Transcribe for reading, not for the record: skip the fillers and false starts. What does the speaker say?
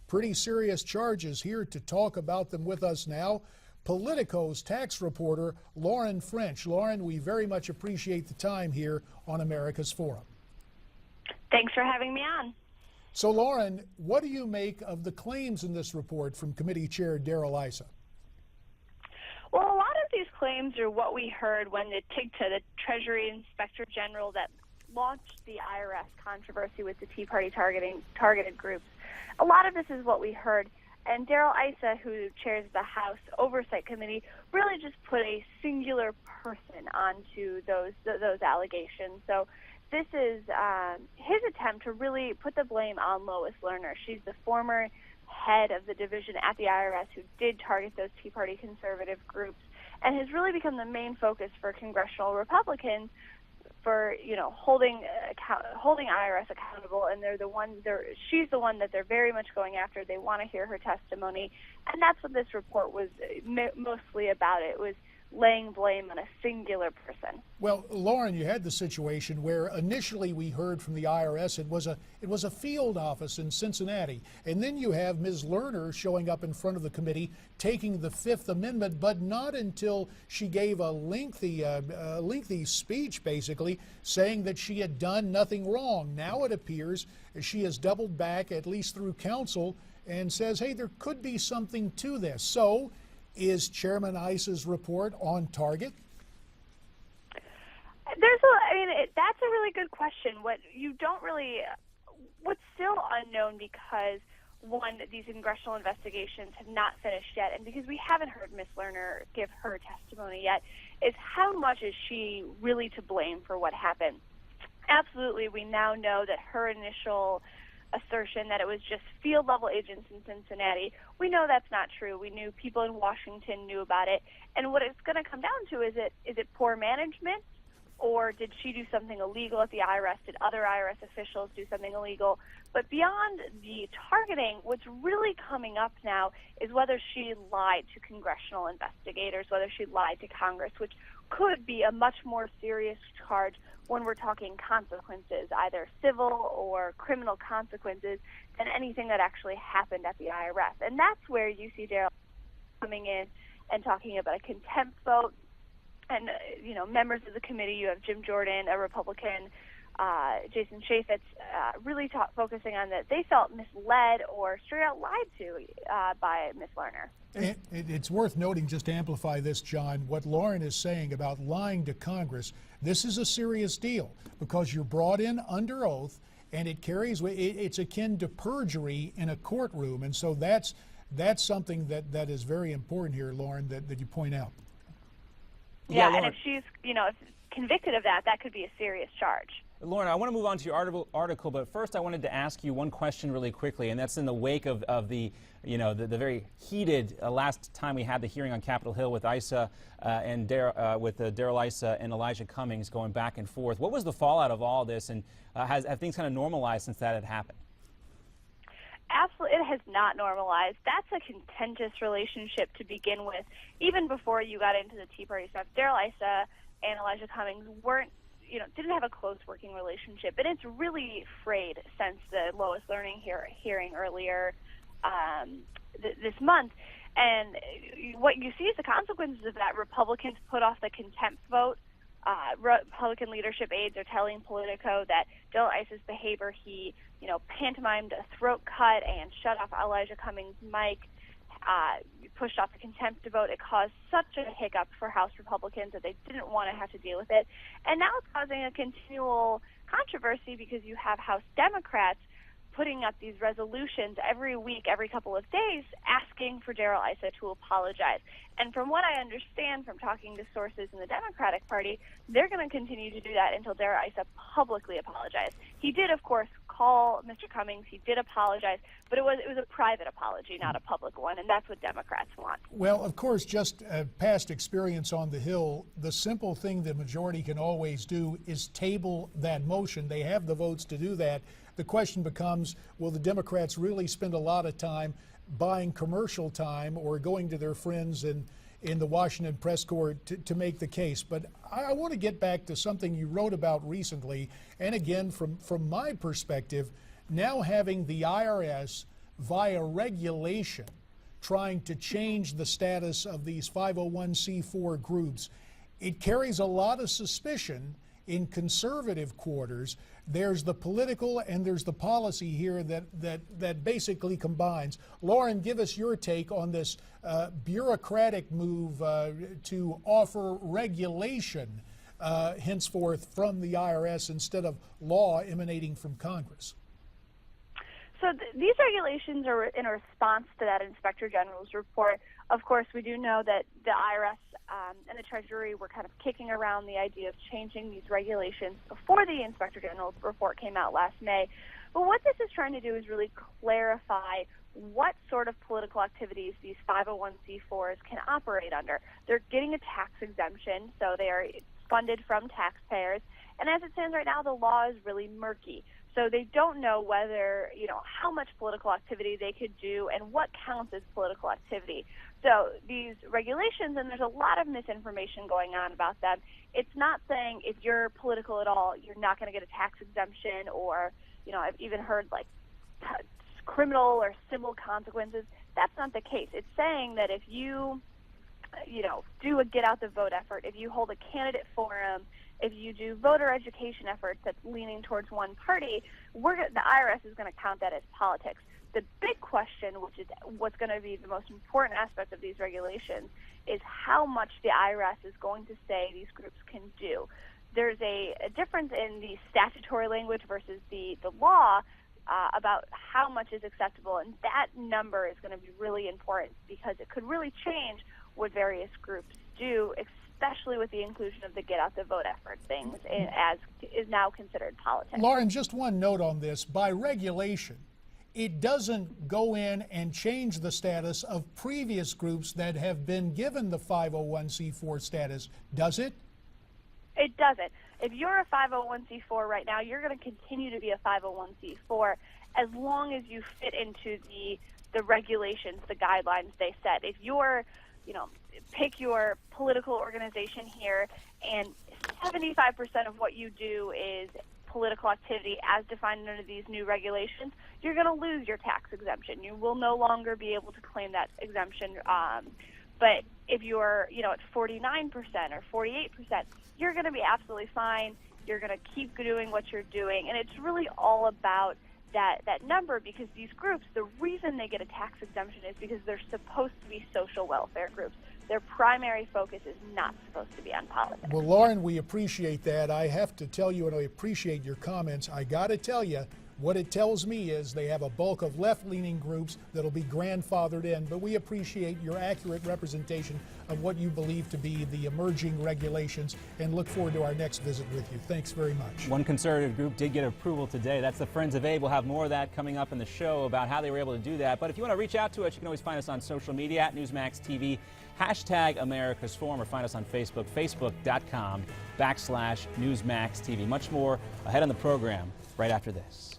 pretty serious charges. Here to talk about them with us now, Politico's tax reporter, Lauren French. Lauren, we very much appreciate the time here on America's Forum. Thanks for having me on. So, Lauren, what do you make of the claims in this report from Committee Chair Darrell Issa? Well, a lot of these claims are what we heard when the TIGTA, the Treasury Inspector General that launched the IRS controversy with the Tea Party targeted groups. A lot of this is what we heard. And Darrell Issa, who chairs the House Oversight Committee, really just put a singular person onto those allegations. So this is his attempt to really put the blame on Lois Lerner. She's the former head of the division at the IRS who did target those Tea Party conservative groups and has really become the main focus for congressional Republicans for, holding IRS accountable, and she's the one that they're very much going after. They want to hear her testimony, and that's what this report was mostly about. It was laying blame on a singular person. Well, Lauren, you had the situation where initially we heard from the IRS it was a field office in Cincinnati, and then you have Ms. Lerner showing up in front of the committee taking the Fifth Amendment, but not until she gave a lengthy speech, basically saying that she had done nothing wrong. Now it appears she has doubled back, at least through counsel, and says, hey, there could be something to this. So is Chairman Issa's report on target? That's a really good question. What's still unknown, because one, these congressional investigations have not finished yet, and because we haven't heard Ms. Lerner give her testimony yet, is how much is she really to blame for what happened? Absolutely, we now know that her initial assertion that it was just field-level agents in Cincinnati, we know that's not true. We knew people in Washington knew about it. And what it's going to come down to is it poor management, or did she do something illegal at the IRS? Did other IRS officials do something illegal? But beyond the targeting, what's really coming up now is whether she lied to congressional investigators, whether she lied to Congress, which could be a much more serious charge when we're talking consequences, either civil or criminal consequences, than anything that actually happened at the IRS. And that's where you see Darrell coming in and talking about a contempt vote. And, members of the committee, you have Jim Jordan, a Republican, Jason Chaffetz, really focusing on that they felt misled or straight out lied to by Ms. Lerner. It's worth noting, just to amplify this, John, what Lauren is saying about lying to Congress. This is a serious deal because you're brought in under oath, and it's akin to perjury in a courtroom. And so that's something that is very important here, Lauren, that you point out. Yeah, and if she's, if convicted of that, that could be a serious charge. Lauren, I want to move on to your article, but first I wanted to ask you one question really quickly, and that's in the wake of the, the very heated last time we had the hearing on Capitol Hill with Issa and Darrell Issa and Elijah Cummings going back and forth. What was the fallout of all this, and have things kind of normalized since that had happened? Absolutely, it has not normalized. That's a contentious relationship to begin with. Even before you got into the Tea Party stuff, Darrell Issa and Elijah Cummings didn't have a close working relationship, and it's really frayed since the Lois Lerner hearing earlier this month. And what you see is the consequences of that. Republicans put off the contempt vote. Republican leadership aides are telling Politico that Darrell Issa's behavior, he pantomimed a throat cut and shut off Elijah Cummings' mic, pushed off the contempt vote. It caused such a hiccup for House Republicans that they didn't want to have to deal with it. And now it's causing a continual controversy because you have House Democrats putting up these resolutions every week, every couple of days, asking for Darrell Issa to apologize. And from what I understand from talking to sources in the Democratic Party, they're going to continue to do that until Darrell Issa publicly apologized. He did, of course, call Mr. Cummings. He did apologize, but it was a private apology, not a public one, and that's what Democrats want. Well, of course, just past experience on the Hill, the simple thing the majority can always do is table that motion. They have the votes to do that. The question becomes, will the Democrats really spend a lot of time buying commercial time or going to their friends in the Washington press corps to make the case? But I want to get back to something you wrote about recently. And again, from my perspective, now having the IRS via regulation trying to change the status of these 501c4 groups, it carries a lot of suspicion in conservative quarters. There's the political and there's the policy here that basically combines. Lauren, give us your take on this bureaucratic move to offer regulation henceforth from the IRS instead of law emanating from Congress. So these regulations are in response to that Inspector General's report. Of course, we do know that the IRS and the Treasury were kind of kicking around the idea of changing these regulations before the Inspector General's report came out last May. But what this is trying to do is really clarify what sort of political activities these 501c4s can operate under. They're getting a tax exemption, so they are funded from taxpayers. And as it stands right now, the law is really murky. So they don't know whether, how much political activity they could do and what counts as political activity. So these regulations, and there's a lot of misinformation going on about them, it's not saying if you're political at all, you're not going to get a tax exemption, or, I've even heard like criminal or civil consequences. That's not the case. It's saying that if you, do a get out the vote effort, if you hold a candidate forum, if you do voter education efforts that's leaning towards one party, the IRS is going to count that as politics. The big question, which is what's going to be the most important aspect of these regulations, is how much the IRS is going to say these groups can do. There's a difference in the statutory language versus the law about how much is acceptable, and that number is going to be really important because it could really change what various groups do, especially with the inclusion of the get out the vote effort things as is now considered politics. Lauren, just one note on this. By regulation, it doesn't go in and change the status of previous groups that have been given the 501c4 status, does it? It doesn't. If you're a 501c4 right now, you're going to continue to be a 501c4 as long as you fit into the regulations, the guidelines they set. If you're, pick your political organization here, and 75% of what you do is political activity as defined under these new regulations, you're going to lose your tax exemption. You will no longer be able to claim that exemption. But if you're, at 49% or 48%, you're going to be absolutely fine. You're going to keep doing what you're doing. And it's really all about that number, because these groups, the reason they get a tax exemption is because they're supposed to be social welfare groups. Their primary focus is not supposed to be on politics. Well, Lauren, we appreciate that. I have to tell you, and I appreciate your comments, I got to tell you, what it tells me is they have a bulk of left-leaning groups that'll be grandfathered in, but we appreciate your accurate representation of what you believe to be the emerging regulations and look forward to our next visit with you. Thanks very much. One conservative group did get approval today. That's the Friends of Abe. We'll have more of that coming up in the show about how they were able to do that. But if you want to reach out to us, you can always find us on social media at Newsmax TV, hashtag America's Forum, or find us on Facebook, facebook.com/Newsmax TV. Much more ahead on the program right after this.